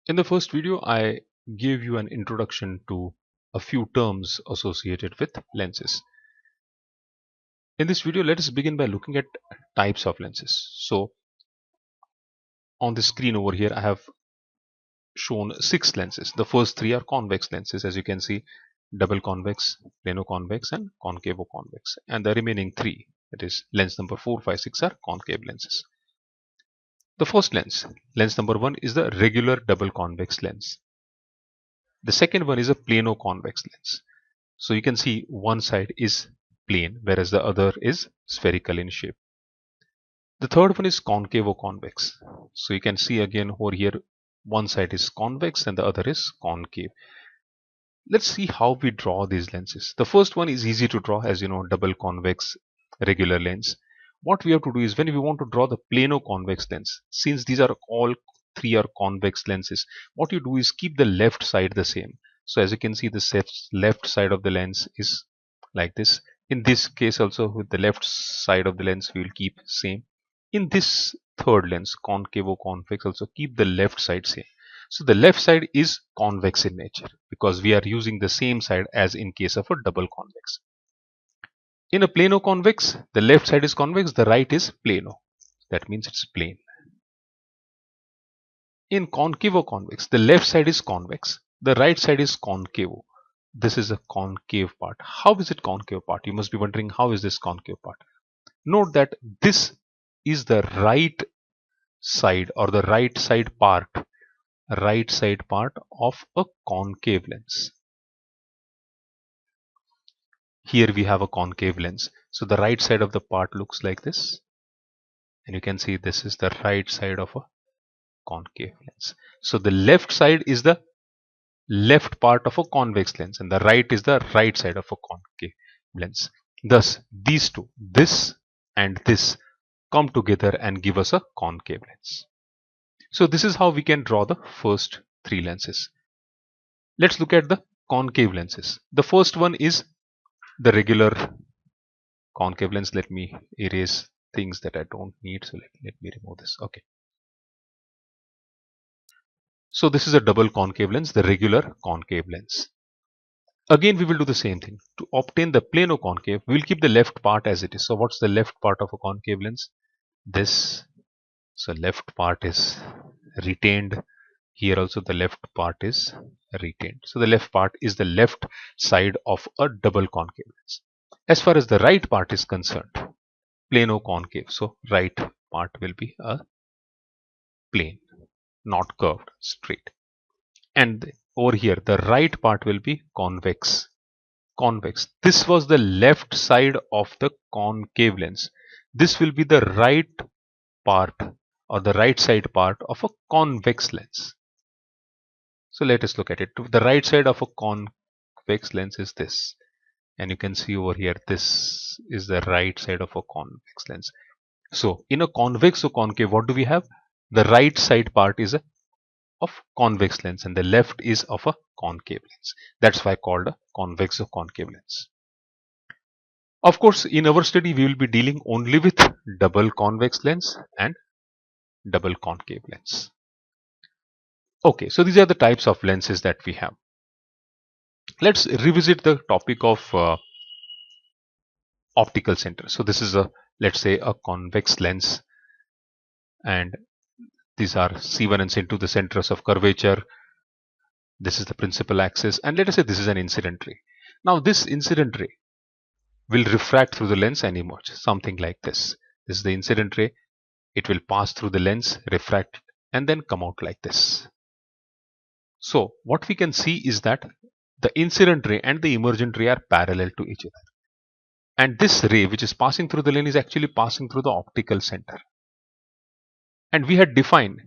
In the first video, I gave you an introduction to a few terms associated with lenses. In this video, let us begin by looking at types of lenses. So on the screen over here, I have shown 6 lenses. The first 3 are convex lenses, as you can see, double convex, plano convex, and concavo convex. And the remaining 3, that is lens number 4, 5, 6, are concave lenses. The first lens number 1, is the regular double convex lens. The second one is a plano convex lens. So you can see one side is plane, whereas the other is spherical in shape. The third one is concavo convex. So you can see again over here, one side is convex and the other is concave. Let's see how we draw these lenses. The first one is easy to draw, as you know, double convex regular lens. What we have to do is, when we want to draw the plano convex lens, since these are all 3 are convex lenses, what you do is keep the left side the same. So as you can see, the left side of the lens is like this. In this case also, with the left side of the lens, we will keep same. In this third lens, concavo convex, also keep the left side same. So the left side is convex in nature because we are using the same side as in case of a double convex. In a plano convex, the left side is convex, the right is plano. That means it's plane. In concavo convex, the left side is convex, the right side is concave. This is a concave part. How is it concave part? You must be wondering, how is this concave part? Note that this is the right side or the right side part of a concave lens. Here we have a concave lens. So the right side of the part looks like this. And you can see this is the right side of a concave lens. So the left side is the left part of a convex lens and the right is the right side of a concave lens. Thus, these two, this and this, come together and give us a concave lens. So this is how we can draw the first 3 lenses. Let's look at the concave lenses. The first one is the regular concave lens. Let me erase things that I don't need. So let me remove this. Okay. So this is a double concave lens, the regular concave lens. Again, we will do the same thing. To obtain the plano concave, we will keep the left part as it is. So what's the left part of a concave lens? This. So left part is retained. Here also the left part is retained. So the left part is the left side of a double concave lens. As far as the right part is concerned, plano concave. So right part will be a plane, not curved, straight. And over here, the right part will be convex. Convex. This was the left side of the concave lens. This will be the right part or the right side part of a convex lens. So let us look at it. The right side of a convex lens is this. And you can see over here, this is the right side of a convex lens. So in a convex or concave, what do we have? The right side part is of convex lens and the left is of a concave lens. That's why called a convex or concave lens. Of course, in our study, we will be dealing only with double convex lens and double concave lens. Okay, so these are the types of lenses that we have. Let's revisit the topic of optical center. So this is a, let's say, a convex lens, and these are C1 and C2, the centers of curvature. This is the principal axis, and let us say this is an incident ray. Now this incident ray will refract through the lens and emerge, something like this. This is the incident ray. It will pass through the lens, refract, and then come out like this. So what we can see is that the incident ray and the emergent ray are parallel to each other. And this ray which is passing through the lens is actually passing through the optical center. And we had defined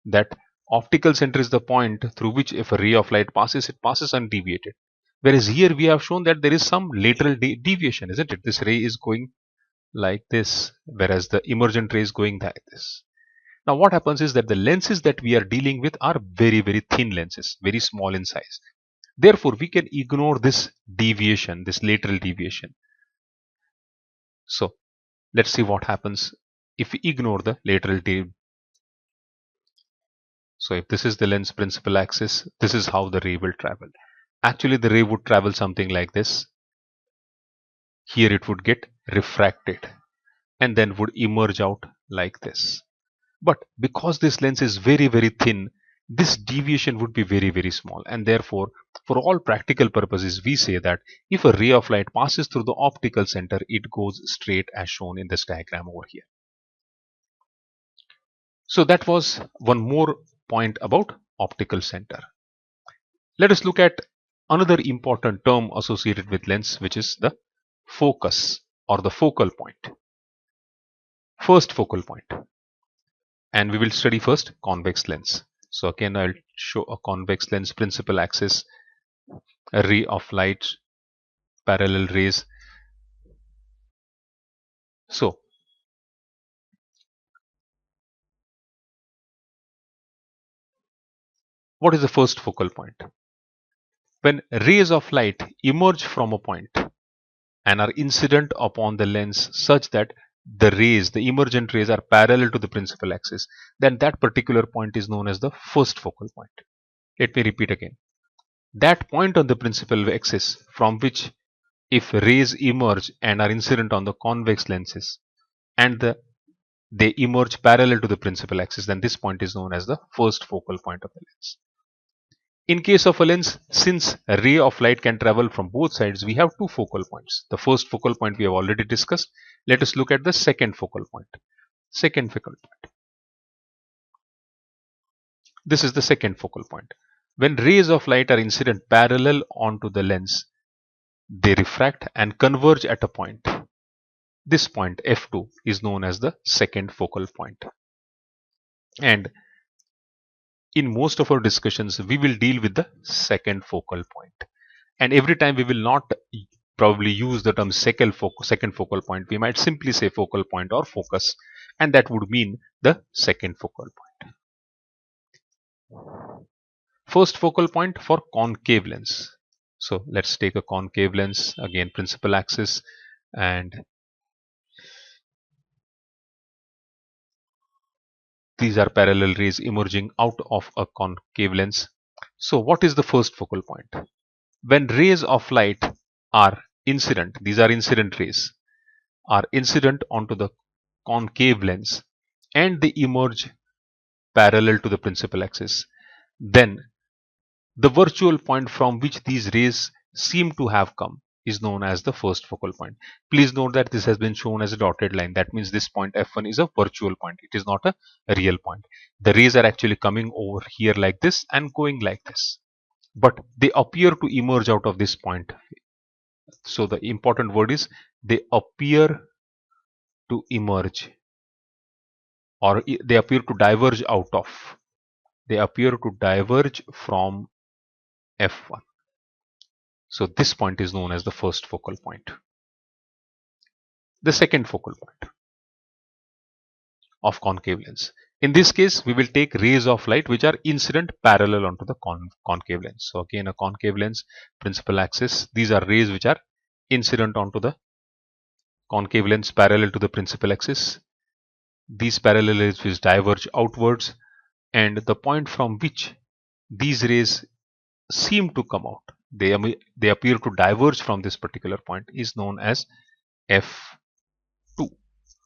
that optical center is the point through which if a ray of light passes, it passes undeviated. Whereas here we have shown that there is some lateral deviation, isn't it? This ray is going like this, whereas the emergent ray is going like this. Now what happens is that the lenses that we are dealing with are very, very thin lenses, very small in size. Therefore, we can ignore this deviation, this lateral deviation. So let's see what happens if we ignore the lateral deviation. So if this is the lens principal axis, this is how the ray will travel. Actually, the ray would travel something like this. Here it would get refracted and then would emerge out like this. But because this lens is very, very thin, this deviation would be very, very small. And therefore, for all practical purposes, we say that if a ray of light passes through the optical center, it goes straight as shown in this diagram over here. So that was one more point about optical center. Let us look at another important term associated with lens, which is the focus or the focal point. First focal point. And we will study first convex lens. So again, I'll show a convex lens principal axis, a ray of light, parallel rays. So what is the first focal point? When rays of light emerge from a point and are incident upon the lens such that the emergent rays are parallel to the principal axis, then that particular point is known as the first focal point. Let me repeat again. That point on the principal axis from which if rays emerge and are incident on the convex lenses and they emerge parallel to the principal axis, then this point is known as the first focal point of the lens. In case of a lens, since a ray of light can travel from both sides, we have two focal points. The first focal point we have already discussed. Let us look at the second focal point. Second focal point. This is the second focal point. When rays of light are incident parallel onto the lens, they refract and converge at a point. This point F2 is known as the second focal point. And in most of our discussions, we will deal with the second focal point. And every time we will not probably use the term second focal point. We might simply say focal point or focus, and that would mean the second focal point. First focal point for concave lens. So let's take a concave lens, again principal axis, and these are parallel rays emerging out of a concave lens. So what is the first focal point? When rays of light are incident, these are incident rays, are incident onto the concave lens and they emerge parallel to the principal axis, then the virtual point from which these rays seem to have come is known as the first focal point. Please note that this has been shown as a dotted line. That means this point F1 is a virtual point. It is not a real point. The rays are actually coming over here like this and going like this. But they appear to emerge out of this point. So the important word is they appear to emerge, or they appear to diverge out of. They appear to diverge from F1. So this point is known as the first focal point. The second focal point of concave lens. In this case, we will take rays of light which are incident parallel onto the concave lens. So again, a concave lens, principal axis. These are rays which are incident onto the concave lens parallel to the principal axis. These parallel rays which diverge outwards, and the point from which these rays seem to come out, they appear to diverge from this particular point, is known as F2.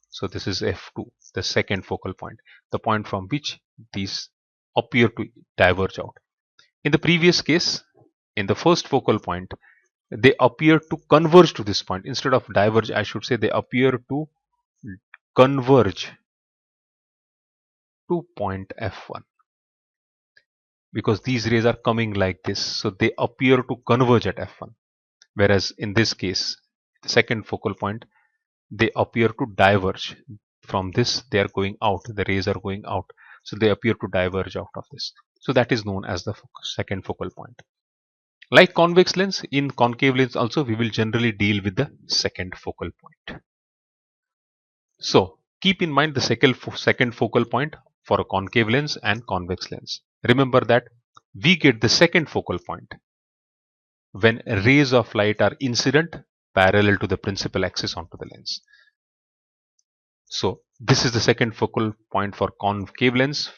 So this is F2, the second focal point, the point from which these appear to diverge out. In the previous case, in the first focal point, they appear to converge to this point. Instead of diverge, I should say they appear to converge to point F1, because these rays are coming like this, so they appear to converge at F1. Whereas in this case, the second focal point, they appear to diverge from this. They are going out, the rays are going out, so they appear to diverge out of this. So that is known as the second focal point. Like convex lens, in concave lens also we will generally deal with the second focal point. So keep in mind the second focal point for a concave lens and convex lens. Remember that we get the second focal point when rays of light are incident parallel to the principal axis onto the lens. So this is the second focal point for concave lens.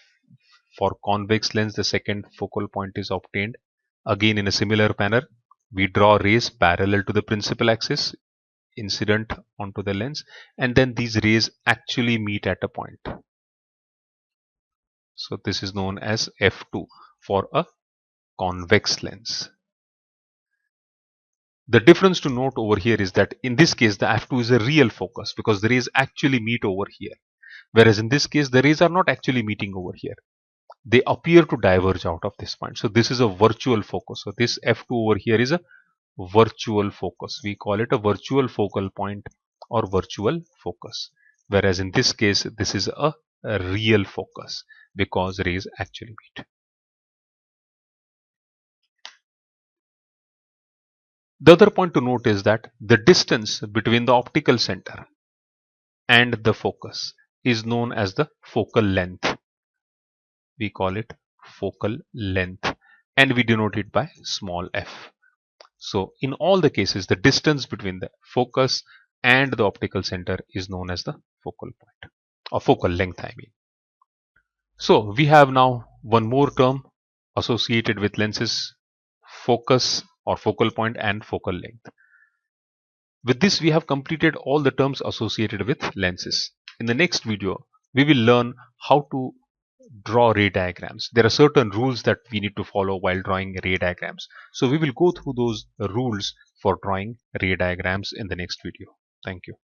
For convex lens, the second focal point is obtained. Again, in a similar manner, we draw rays parallel to the principal axis, incident onto the lens, and then these rays actually meet at a point. So this is known as f2 for a convex lens. The difference to note over here is that in this case, the f2 is a real focus because the rays actually meet over here. Whereas in this case, the rays are not actually meeting over here. They appear to diverge out of this point. So this is a virtual focus. So this f2 over here is a virtual focus. We call it a virtual focal point or virtual focus. Whereas in this case, this is a real focus because rays actually meet. The other point to note is that the distance between the optical center and the focus is known as the focal length. We call it focal length and we denote it by small f. So in all the cases, the distance between the focus and the optical center is known as the focal point or focal length, I mean. So we have now one more term associated with lenses: focus or focal point and focal length. With this, we have completed all the terms associated with lenses. In the next video, we will learn how to draw ray diagrams. There are certain rules that we need to follow while drawing ray diagrams. So we will go through those rules for drawing ray diagrams in the next video. Thank you.